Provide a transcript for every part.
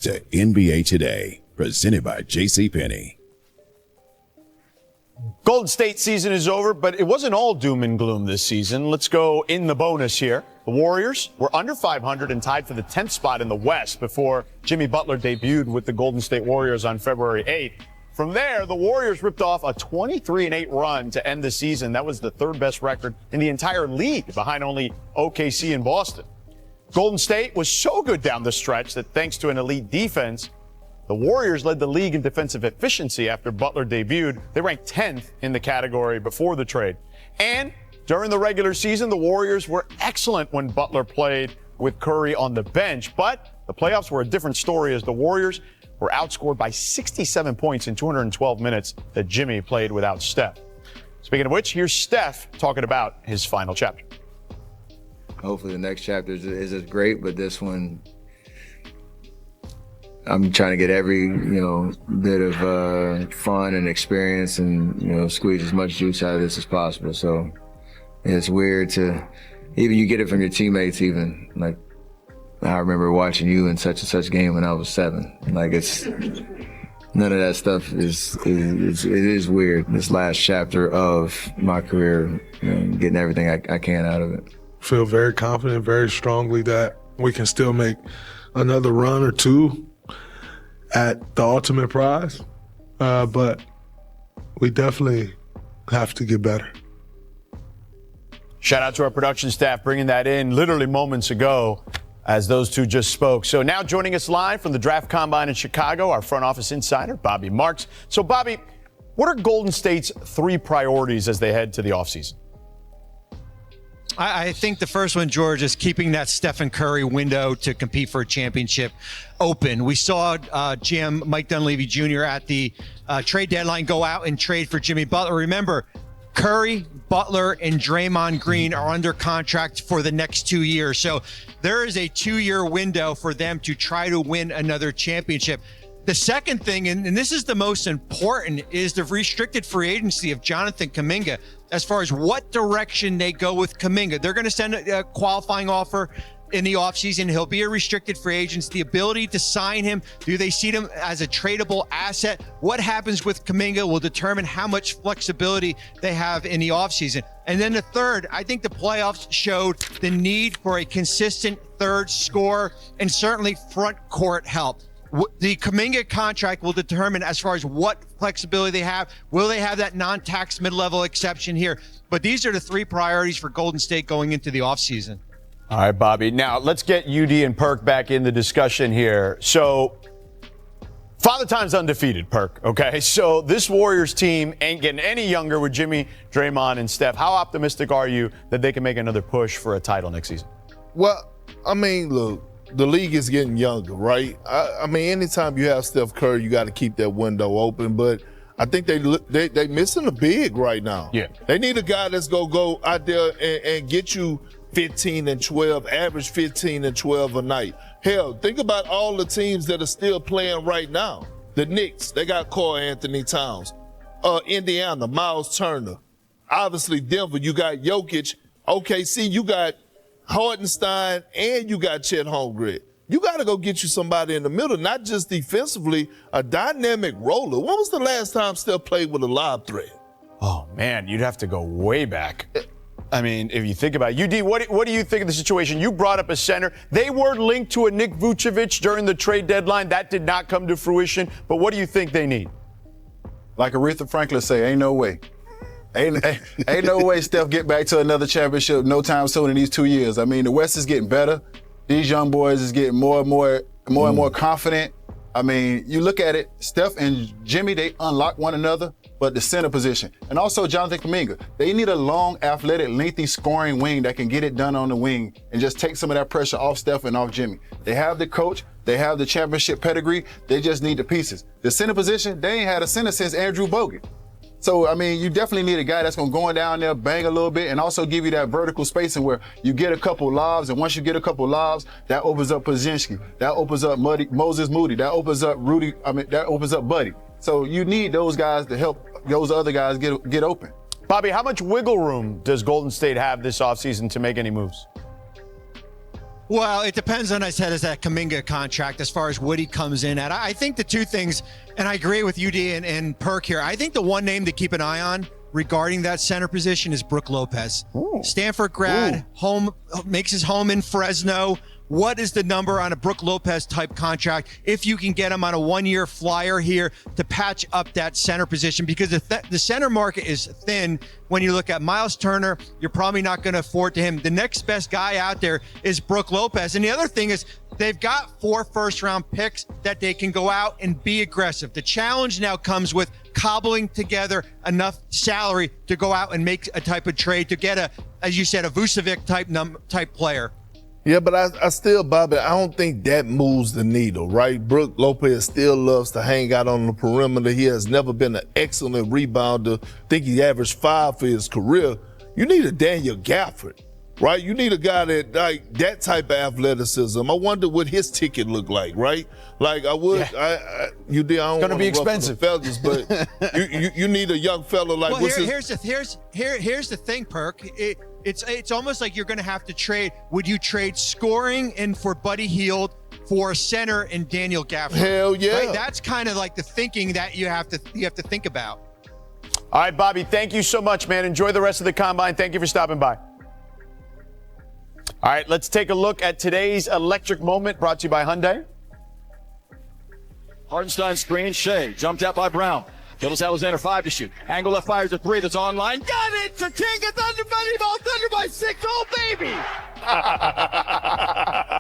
to NBA Today, presented by JCPenney. Golden State season is over, but it wasn't all doom and gloom this season. Let's go in the bonus here. The Warriors were under 500 and tied for the 10th spot in the West before Jimmy Butler debuted with the Golden State Warriors on February 8th. From there, the Warriors ripped off a 23-8 run to end the season. That was the third best record in the entire league, behind only OKC and Boston. Golden State was so good down the stretch that thanks to an elite defense, the Warriors led the league in defensive efficiency after Butler debuted. They ranked 10th in the category before the trade. And during the regular season, the Warriors were excellent when Butler played with Curry on the bench. But the playoffs were a different story as the Warriors were outscored by 67 points in 212 minutes that Jimmy played without Steph. Speaking of which, here's Steph talking about his final chapter. Hopefully the next chapter is as great, but this one, I'm trying to get every, bit of fun and experience and, squeeze as much juice out of this as possible. So it's weird to, even you get it from your teammates even. Like, I remember watching you in such and such game when I was 7. Like, it's, none of that stuff it is weird. This last chapter of my career, getting everything I can out of it. Feel very confident, very strongly that we can still make another run or two at the ultimate prize, but we definitely have to get better. Shout out to our production staff bringing that in literally moments ago as those two just spoke. So now joining us live from the Draft Combine in Chicago, our front office insider, Bobby Marks. So Bobby, what are Golden State's 3 priorities as they head to the offseason? I think the first one, George, is keeping that Stephen Curry window to compete for a championship open. We saw GM Mike Dunleavy Jr. at the trade deadline go out and trade for Jimmy Butler. Remember, Curry, Butler, and Draymond Green are under contract for the next 2 years. So there is a 2-year window for them to try to win another championship. The second thing, and this is the most important, is the restricted free agency of Jonathan Kuminga. As far as what direction they go with Kuminga, they're going to send a qualifying offer in the offseason. He'll be a restricted free agent. The ability to sign him, do they see him as a tradable asset? What happens with Kuminga will determine how much flexibility they have in the offseason. And then the third, I think the playoffs showed the need for a consistent third scorer and certainly front court help. The Kuminga contract will determine as far as what flexibility they have. Will they have that non-tax mid-level exception here? But these are the 3 priorities for Golden State going into the offseason. All right, Bobby. Now, let's get UD and Perk back in the discussion here. So, Father Time's undefeated, Perk, okay? So, this Warriors team ain't getting any younger with Jimmy, Draymond, and Steph. How optimistic are you that they can make another push for a title next season? Well, I mean, look, the league is getting younger, right? I mean, anytime you have Steph Curry, you got to keep that window open. But I think they missing a big right now. Yeah, they need a guy that's gonna go out there and get you 15 and 12, average 15 and 12 a night. Hell, think about all the teams that are still playing right now. The Knicks, they got Karl Anthony Towns. Indiana, Miles Turner. Obviously, Denver, you got Jokic. OKC, you got Hartenstein, and you got Chet Holmgren. You got to go get you somebody in the middle, not just defensively, a dynamic roller. When was the last time Steph played with a lob threat? Oh, man, you'd have to go way back. I mean, if you think about it. UD, what do you think of the situation? You brought up a center. They were linked to a Nick Vucevic during the trade deadline. That did not come to fruition. But what do you think they need? Like Aretha Franklin say, ain't no way. Ain't no way Steph get back to another championship no time soon in these 2 years. I mean, the West is getting better. These young boys is getting more and more confident. I mean, you look at it, Steph and Jimmy, they unlock one another, but the center position. And also Jonathan Kuminga. They need a long, athletic, lengthy scoring wing that can get it done on the wing and just take some of that pressure off Steph and off Jimmy. They have the coach. They have the championship pedigree. They just need the pieces. The center position, they ain't had a center since Andrew Bogut. So, I mean, you definitely need a guy that's going to go in down there, bang a little bit, and also give you that vertical spacing where you get a couple lobs, and once you get a couple lobs, that opens up Pozinski, that opens up Moses Moody, that opens up that opens up Buddy. So you need those guys to help those other guys get open. Bobby, how much wiggle room does Golden State have this offseason to make any moves? Well, it depends on, I said, is that Kuminga contract as far as what he comes in at. I think the two things, and I agree with UD and Perk here, I think the one name to keep an eye on regarding that center position is Brook Lopez. Ooh. Stanford grad, home, makes his home in Fresno. What is the number on a Brook Lopez type contract if you can get him on a one-year flyer here to patch up that center position? Because the center market is thin. When you look at Miles Turner, you're probably not going to afford to him. The next best guy out there is Brook Lopez. And the other thing is they've got 4 first-round picks that they can go out and be aggressive. The challenge now comes with cobbling together enough salary to go out and make a type of trade to get as you said, a Vucevic type player. Yeah, but I still, Bobby, I don't think that moves the needle, right? Brook Lopez still loves to hang out on the perimeter. He has never been an excellent rebounder. I think he averaged 5 for his career. You need a Daniel Gafford, right? You need a guy that, like, that type of athleticism. I wonder what his ticket looked like, right? Like, I would, I don't want to be expensive, fellas, but you need a young fella like. Well, here's the thing, Perk. It's almost like you're going to have to trade. Would you trade scoring and for Buddy Hield for a center and Daniel Gafford? Hell yeah! Right? That's kind of like the thinking that you have to think about. All right, Bobby. Thank you so much, man. Enjoy the rest of the combine. Thank you for stopping by. All right, let's take a look at today's electric moment brought to you by Hyundai. Hartenstein screen, Shea, jumped out by Brown. Gildas Alexander 5 to shoot. Angle left fires a 3 that's online. Got it! Tatinga Thunder Bunny Ball Thunder by 6. Oh, baby!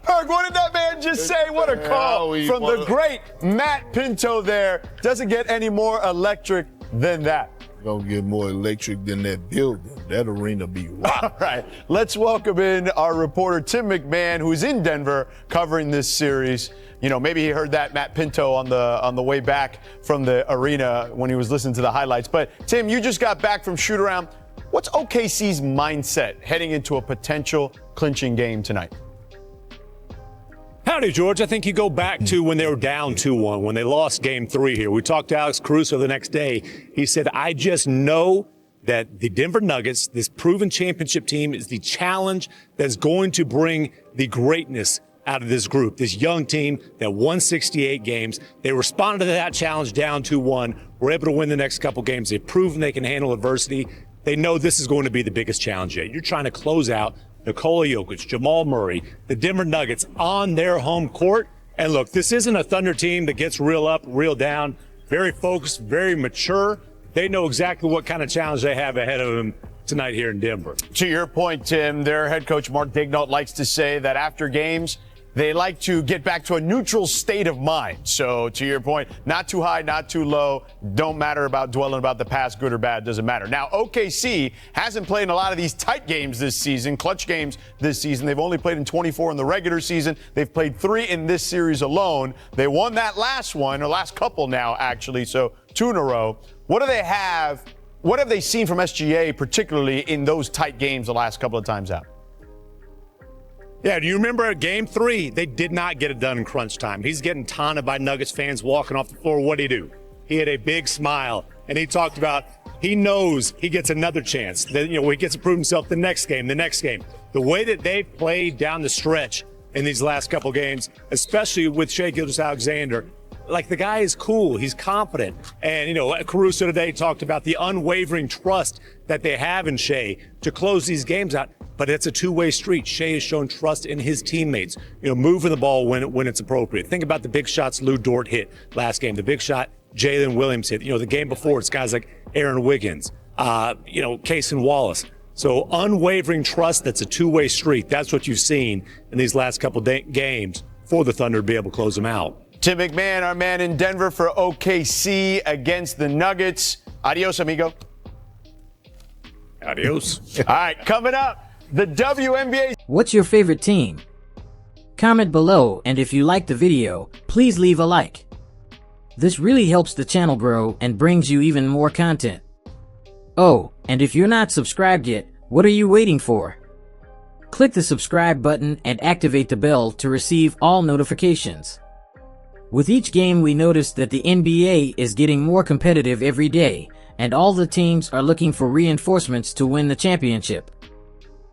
Perk, what did that man just say? What a call from the great Matt Pinto there. Doesn't get any more electric than that. Gonna get more electric than that building. That arena be rock. All right, let's welcome in our reporter Tim McMahon, who's in Denver covering this series. You know, maybe he heard that Matt Pinto on the way back from the arena when he was listening to the highlights. But Tim, you just got back from shoot around. What's OKC's mindset heading into a potential clinching game tonight? Howdy, George. I think you go back to when they were down 2-1, when they lost game 3 here. We talked to Alex Caruso the next day. He said, I just know that the Denver Nuggets, this proven championship team, is the challenge that's going to bring the greatness out of this group, this young team that won 68 games. They responded to that challenge down 2-1, were able to win the next couple games. They've proven they can handle adversity. They know this is going to be the biggest challenge yet. You're trying to close out Nikola Jokic, Jamal Murray, the Denver Nuggets on their home court. And look, this isn't a Thunder team that gets real up, real down. Very focused, very mature. They know exactly what kind of challenge they have ahead of them tonight here in Denver. To your point, Tim, their head coach Mark Daigneault likes to say that after games, they like to get back to a neutral state of mind. So to your point, not too high, not too low. Don't matter about dwelling about the past, good or bad, doesn't matter. Now, OKC hasn't played in a lot of these tight games this season, clutch games this season. They've only played in 24 in the regular season. They've played 3 in this series alone. They won that last one, or last couple now, actually, so 2 in a row. What do they have? What have they seen from SGA, particularly in those tight games the last couple of times out? Yeah, do you remember at game 3, they did not get it done in crunch time. He's getting taunted by Nuggets fans walking off the floor. What did he do? He had a big smile, and he talked about he knows he gets another chance. That, he gets to prove himself the next game. The way that they've played down the stretch in these last couple games, especially with Shea Gilgeous-Alexander, like the guy is cool. He's confident. And, Caruso today talked about the unwavering trust that they have in Shea to close these games out. But it's a two-way street. Shea has shown trust in his teammates, moving the ball when it's appropriate. Think about the big shots Lou Dort hit last game, the big shot Jalen Williams hit. The game before, it's guys like Aaron Wiggins, Cason Wallace. So unwavering trust, that's a two-way street. That's what you've seen in these last couple games for the Thunder to be able to close them out. Tim McMahon, our man in Denver for OKC against the Nuggets. Adios, amigo. Adios. All right, coming up, the WNBA. What's your favorite team? Comment below, and if you liked the video, please leave a like. This really helps the channel grow and brings you even more content. Oh, and if you're not subscribed yet, what are you waiting for? Click the subscribe button and activate the bell to receive all notifications. With each game, we notice that the NBA is getting more competitive every day, and all the teams are looking for reinforcements to win the championship.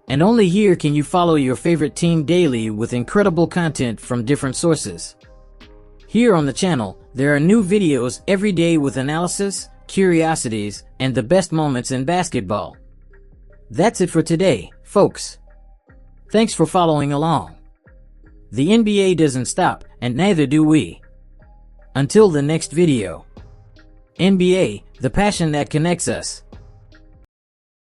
And only here can you follow your favorite team daily with incredible content from different sources. Here on the channel, there are new videos every day with analysis, curiosities, and the best moments in basketball. That's it for today, folks. Thanks for following along. The NBA doesn't stop, and neither do we. Until the next video. NBA, the passion that connects us.